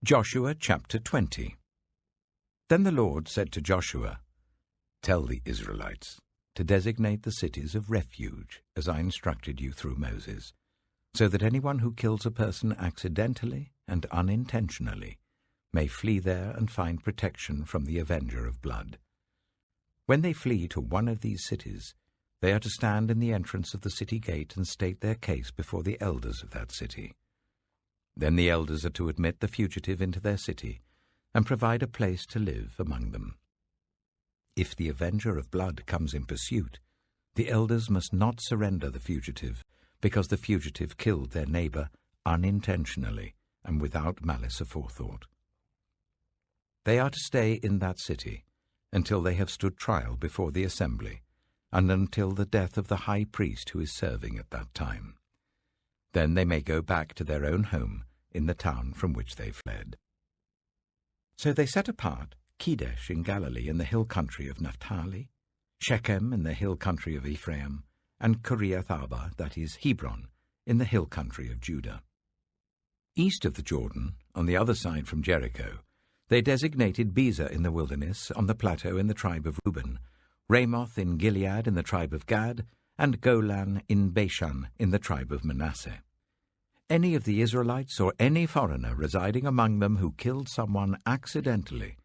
Joshua chapter 20. Then the Lord said to Joshua, "Tell the Israelites to designate the cities of refuge, as I instructed you through Moses, so that anyone who kills a person accidentally and unintentionally may flee there and find protection from the avenger of blood. When they flee to one of these cities, they are to stand in the entrance of the city gate and state their case before the elders of that city. Then the elders are to admit the fugitive into their city and provide a place to live among them. If the avenger of blood comes in pursuit, the elders must not surrender the fugitive, because the fugitive killed their neighbor unintentionally and without malice aforethought. They are to stay in that city until they have stood trial before the assembly, and until the death of the high priest who is serving at that time. Then they may go back to their own home in the town from which they fled." So they set apart Kedesh in Galilee in the hill country of Naphtali, Shechem in the hill country of Ephraim, and Kiriath-arba, that is Hebron, in the hill country of Judah. East of the Jordan, on the other side from Jericho, they designated Bezer in the wilderness on the plateau in the tribe of Reuben, Ramoth in Gilead in the tribe of Gad, and Golan in Bashan in the tribe of Manasseh. Any of the Israelites or any foreigner residing among them who killed someone accidentally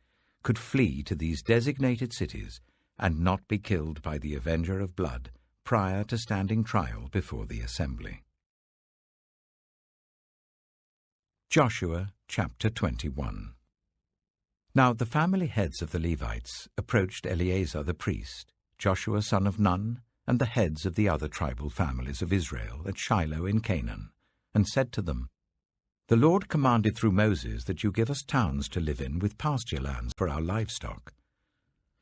could flee to these designated cities and not be killed by the avenger of blood prior to standing trial before the assembly. Joshua chapter 21. Now the family heads of the Levites approached Eleazar the priest, Joshua son of Nun, and the heads of the other tribal families of Israel at Shiloh in Canaan, and said to them, "The Lord commanded through Moses that you give us towns to live in with pasture lands for our livestock."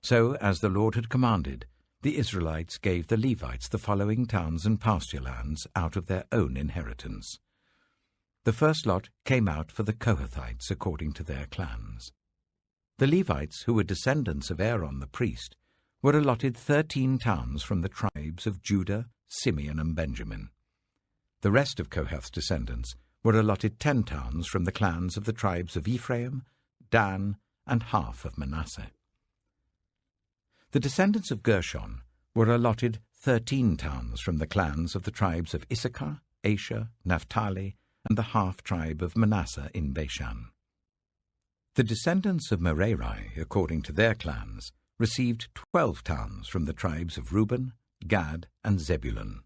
So, as the Lord had commanded, the Israelites gave the Levites the following towns and pasture lands out of their own inheritance. The first lot came out for the Kohathites according to their clans. The Levites, who were descendants of Aaron the priest, were allotted 13 towns from the tribes of Judah, Simeon, and Benjamin. The rest of Kohath's descendants were allotted 10 towns from the clans of the tribes of Ephraim, Dan, and half of Manasseh. The descendants of Gershon were allotted 13 towns from the clans of the tribes of Issachar, Asher, Naphtali, and the half-tribe of Manasseh in Bashan. The descendants of Merari, according to their clans, received 12 towns from the tribes of Reuben, Gad, and Zebulun.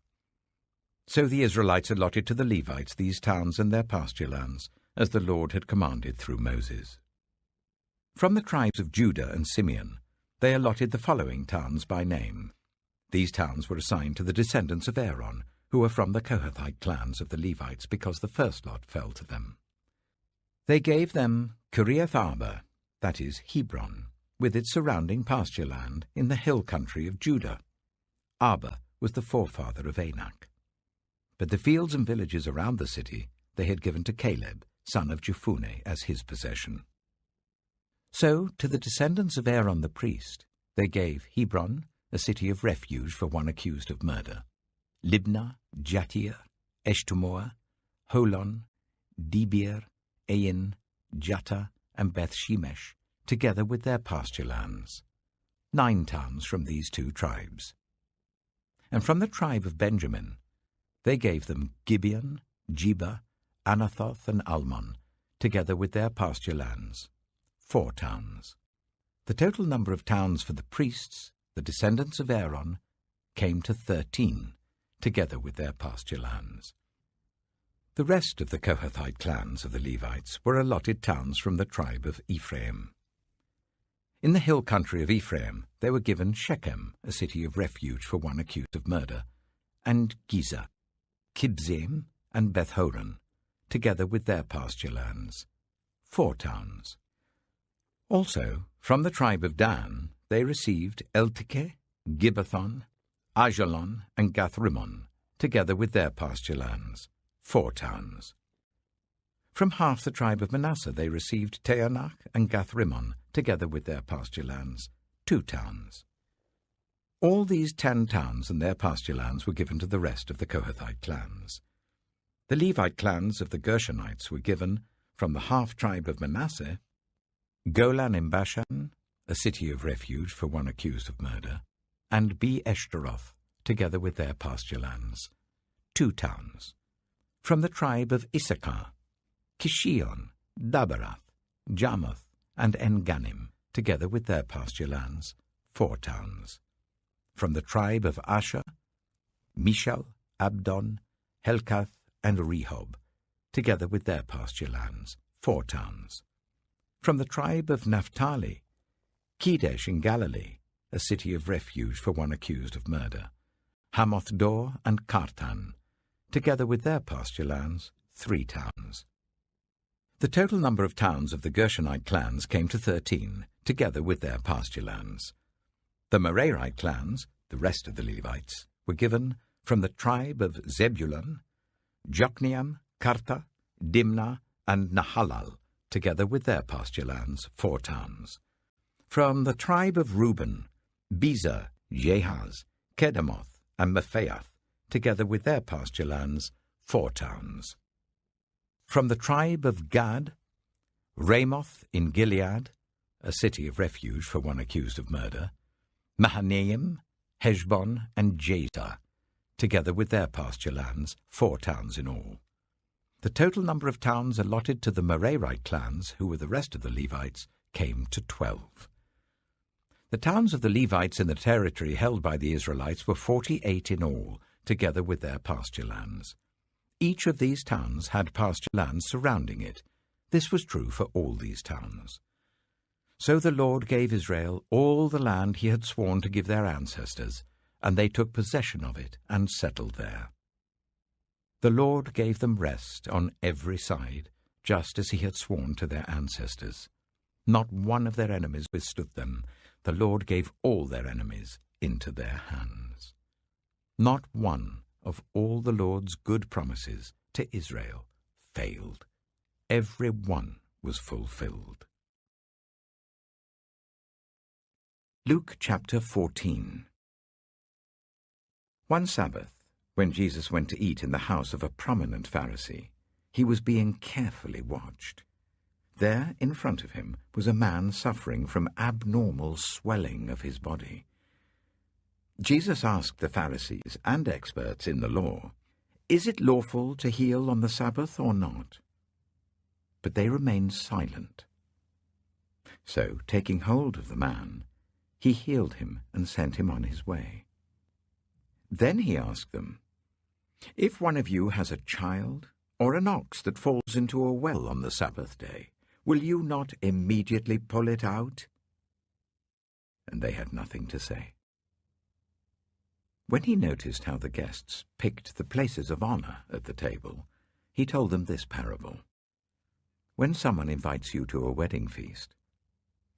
So the Israelites allotted to the Levites these towns and their pasture lands, as the Lord had commanded through Moses. From the tribes of Judah and Simeon, they allotted the following towns by name. These towns were assigned to the descendants of Aaron, who were from the Kohathite clans of the Levites, because the first lot fell to them. They gave them Kiriath-arba, that is Hebron, with its surrounding pasture land in the hill country of Judah. Arba was the forefather of Anak. But the fields and villages around the city they had given to Caleb, son of Jephunneh, as his possession. So, to the descendants of Aaron the priest, they gave Hebron, a city of refuge for one accused of murder, Libnah, Jattir, Eshtemoa, Holon, Debir, Ain, Jattah, and Beth-shemesh, together with their pasture lands. 9 towns from these 2 tribes. And from the tribe of Benjamin, they gave them Gibeon, Jeba, Anathoth, and Almon, together with their pasture lands, 4 towns. The total number of towns for the priests, the descendants of Aaron, came to 13, together with their pasture lands. The rest of the Kohathite clans of the Levites were allotted towns from the tribe of Ephraim. In the hill country of Ephraim they were given Shechem, a city of refuge for one accused of murder, and Giza, Kibzaim, and Beth-horon, together with their pasture lands, 4 towns. Also, from the tribe of Dan, they received Eltekeh, Gibbethon, Ajalon, and Gath-rimmon, together with their pasture lands, 4 towns. From half the tribe of Manasseh they received Taanach and Gath-rimmon, together with their pasture lands, 2 towns. All these 10 towns and their pasture lands were given to the rest of the Kohathite clans. The Levite clans of the Gershonites were given, From the half-tribe of Manasseh, Golan in Bashan, a city of refuge for one accused of murder, and Be-eshtaroth, together with their pasture lands, 2 towns. From the tribe of Issachar, Kishion, Daberath, Jarmuth, and En-gannim, together with their pasture lands, 4 towns. From the tribe of Asher, Mishal, Abdon, Helkath, and Rehob, together with their pasture lands, 4 towns. From the tribe of Naphtali, Kedesh in Galilee, a city of refuge for one accused of murder, Hamoth-dor and Kartan, together with their pasture lands, 3 towns. The total number of towns of the Gershonite clans came to 13, together with their pasture lands. The Merarite clans, the rest of the Levites, were given from the tribe of Zebulun, Jokneam, Karta, Dimnah, and Nahalal, together with their pasture lands, 4 towns. From the tribe of Reuben, Bezer, Jehaz, Kedemoth, and Mephaath, together with their pasture lands, 4 towns. From the tribe of Gad, Ramoth in Gilead, a city of refuge for one accused of murder, Mahanaim, Heshbon, and Jazer, together with their pasture lands, 4 towns in all. The total number of towns allotted to the Merarite clans, who were the rest of the Levites, came to 12. The towns of the Levites in the territory held by the Israelites were 48 in all, together with their pasture lands. Each of these towns had pasture lands surrounding it. This was true for all these towns. So the Lord gave Israel all the land he had sworn to give their ancestors, and they took possession of it and settled there. The Lord gave them rest on every side, just as he had sworn to their ancestors. Not one of their enemies withstood them. The Lord gave all their enemies into their hands. Not one of all the Lord's good promises to Israel failed. Every one was fulfilled. Luke chapter 14. One Sabbath, when Jesus went to eat in the house of a prominent Pharisee, he was being carefully watched. There, in front of him, was a man suffering from abnormal swelling of his body. Jesus asked the Pharisees and experts in the law, "Is it lawful to heal on the Sabbath or not?" But they remained silent. So, taking hold of the man, he healed him and sent him on his way. Then he asked them, "If one of you has a child or an ox that falls into a well on the Sabbath day, will you not immediately pull it out?" And they had nothing to say. When he noticed how the guests picked the places of honor at the table, he told them this parable. When someone invites you to a wedding feast,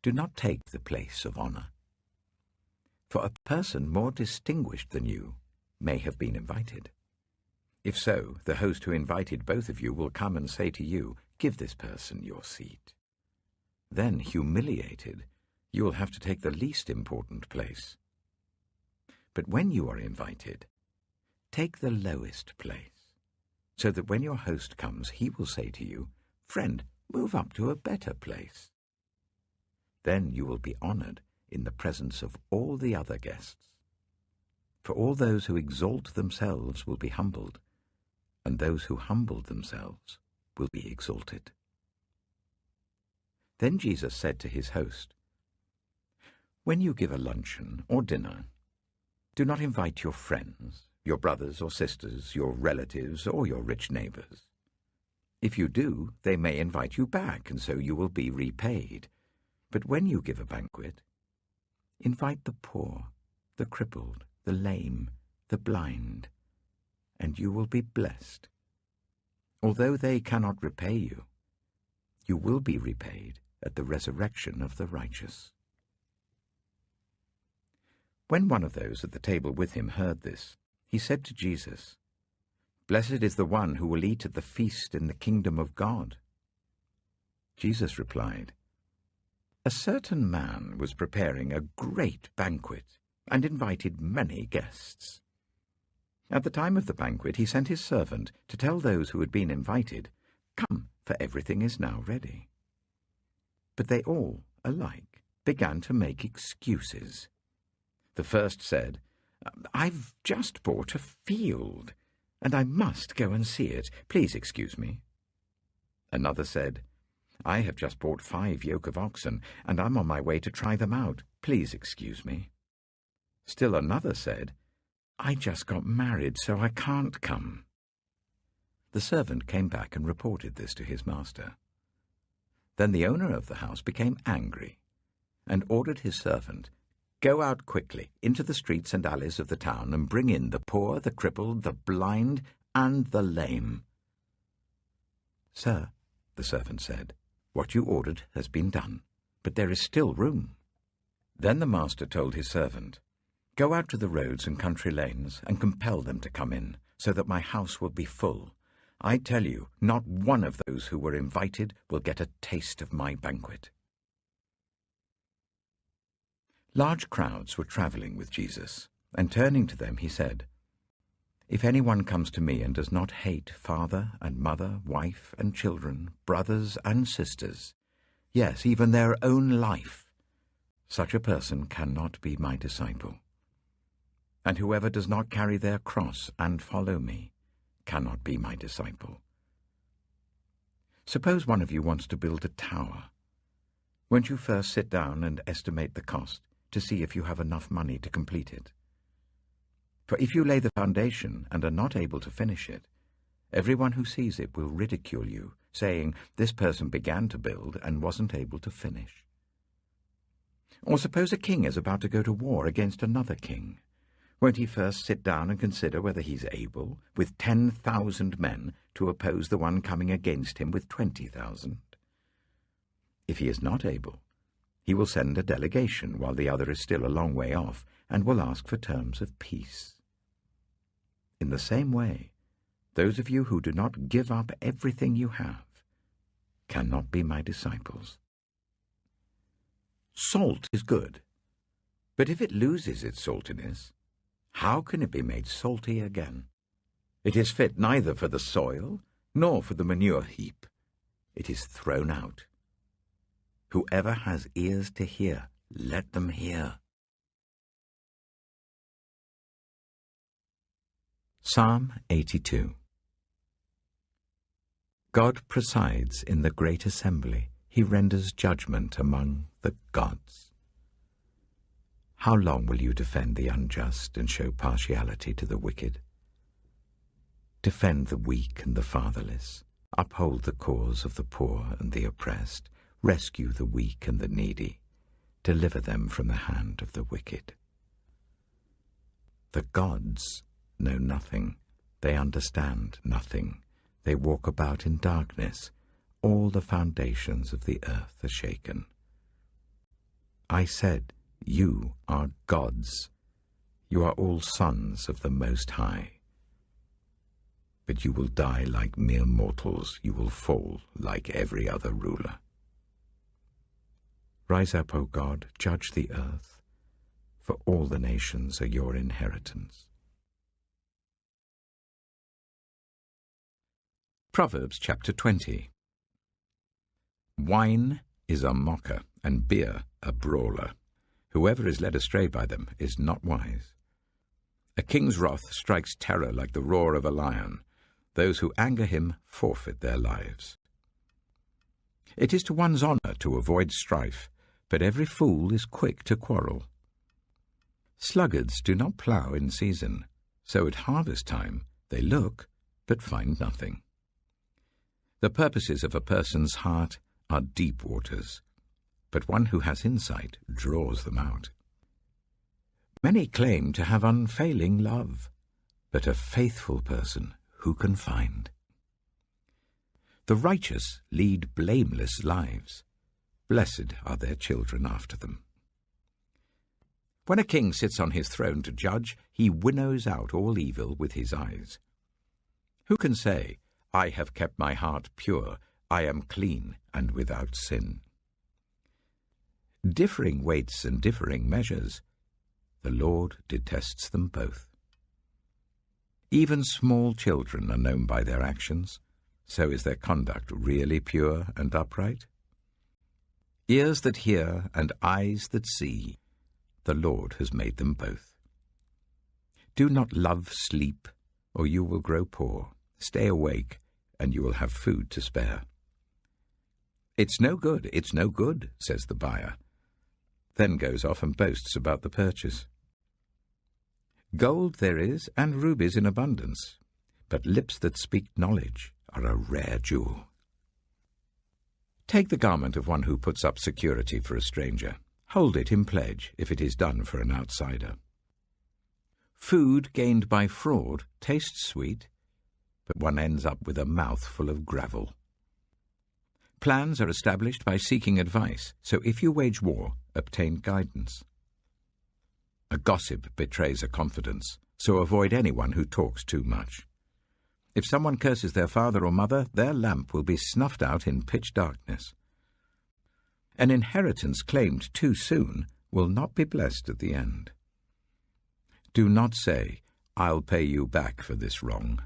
do not take the place of honor. For a person more distinguished than you may have been invited. If so, the host who invited both of you will come and say to you, "Give this person your seat." Then, humiliated, you will have to take the least important place. But when you are invited, take the lowest place, so that when your host comes, he will say to you, "Friend, move up to a better place." Then you will be honored in the presence of all the other guests. For all those who exalt themselves will be humbled, and those who humble themselves will be exalted. Then Jesus said to his host, "When you give a luncheon or dinner, do not invite your friends, your brothers or sisters, your relatives, or your rich neighbors. If you do, they may invite you back, and so you will be repaid. But when you give a banquet, invite the poor, the crippled, the lame, the blind, and you will be blessed. Although they cannot repay you, you will be repaid at the resurrection of the righteous." When one of those at the table with him heard this, he said to Jesus, "Blessed is the one who will eat at the feast in the kingdom of God." Jesus replied, "A certain man was preparing a great banquet and invited many guests. At the time of the banquet, he sent his servant to tell those who had been invited, 'Come, for everything is now ready." But they all, alike, began to make excuses. The first said, "I've just bought a field, and I must go and see it. Please excuse me." Another said, "I have just bought 5 yoke of oxen, and I'm on my way to try them out. Please excuse me." Still another said, "I just got married, so I can't come." The servant came back and reported this to his master. Then the owner of the house became angry and ordered his servant, "Go out quickly into the streets and alleys of the town and bring in the poor, the crippled, the blind, and the lame." "Sir," the servant said, "what you ordered has been done, but there is still room." Then the master told his servant, "Go out to the roads and country lanes and compel them to come in, so that my house will be full. I tell you, not one of those who were invited will get a taste of my banquet." Large crowds were traveling with Jesus, and turning to them he said, "If anyone comes to me and does not hate father and mother, wife and children, brothers and sisters, yes, even their own life, such a person cannot be my disciple. And whoever does not carry their cross and follow me cannot be my disciple. Suppose one of you wants to build a tower. Won't you first sit down and estimate the cost to see if you have enough money to complete it? For if you lay the foundation and are not able to finish it, everyone who sees it will ridicule you, saying, 'This person began to build and wasn't able to finish.' Or suppose a king is about to go to war against another king. Won't he first sit down and consider whether he's able, with 10,000 men, to oppose the one coming against him with 20,000? If he is not able, he will send a delegation while the other is still a long way off, and will ask for terms of peace. In the same way, those of you who do not give up everything you have cannot be my disciples. Salt is good, but if it loses its saltiness, how can it be made salty again? It is fit neither for the soil nor for the manure heap. It is thrown out. Whoever has ears to hear, let them hear." Psalm 82. God presides in the great assembly. He renders judgment among the gods. How long will you defend the unjust and show partiality to the wicked? Defend the weak and the fatherless. Uphold the cause of the poor and the oppressed. Rescue the weak and the needy. Deliver them from the hand of the wicked. The gods know nothing. They understand nothing. They walk about in darkness. All the foundations of the earth are shaken. I said, "You are gods. You are all sons of the Most High. But you will die like mere mortals. You will fall like every other ruler. Rise up, O God, judge the earth, for all the nations are your inheritance." Proverbs chapter 20. Wine is a mocker, and beer a brawler. Whoever is led astray by them is not wise. A king's wrath strikes terror like the roar of a lion. Those who anger him forfeit their lives. It is to one's honor to avoid strife, but every fool is quick to quarrel. Sluggards do not plough in season, so at harvest time they look but find nothing. The purposes of a person's heart are deep waters, but one who has insight draws them out. Many claim to have unfailing love, but a faithful person who can find? The righteous lead blameless lives. Blessed are their children after them. When a king sits on his throne to judge, he winnows out all evil with his eyes. Who can say, "I have kept my heart pure, I am clean and without sin"? Differing weights and differing measures, the Lord detests them both. Even small children are known by their actions, so is their conduct really pure and upright? Ears that hear and eyes that see, the Lord has made them both. Do not love sleep, or you will grow poor. Stay awake, and you will have food to spare. It's no good, says the buyer, then goes off and boasts about the purchase. Gold there is, and rubies in abundance, but lips that speak knowledge are a rare jewel. Take the garment of one who puts up security for a stranger. Hold it in pledge if it is done for an outsider. Food gained by fraud tastes sweet, but one ends up with a mouth full of gravel. Plans are established by seeking advice, so if you wage war, obtain guidance. A gossip betrays a confidence, so avoid anyone who talks too much. If someone curses their father or mother, their lamp will be snuffed out in pitch darkness. An inheritance claimed too soon will not be blessed at the end. Do not say, "I'll pay you back for this wrong."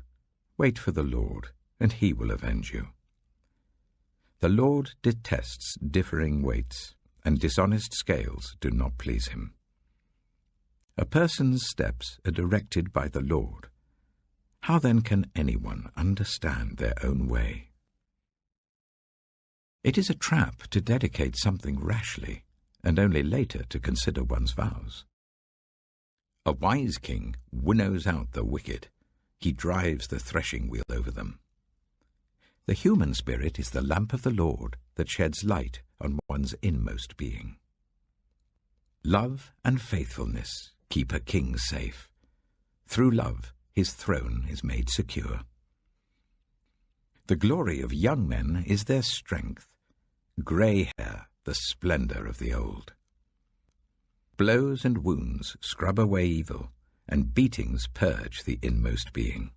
Wait for the Lord, and he will avenge you. The Lord detests differing weights, and dishonest scales do not please him. A person's steps are directed by the Lord. How then can anyone understand their own way? It is a trap to dedicate something rashly, and only later to consider one's vows. A wise king winnows out the wicked. He drives the threshing wheel over them. The human spirit is the lamp of the Lord that sheds light on one's inmost being. Love and faithfulness keep a king safe. Through love, his throne is made secure. The glory of young men is their strength, grey hair the splendor of the old. Blows and wounds scrub away evil, and beatings purge the inmost being.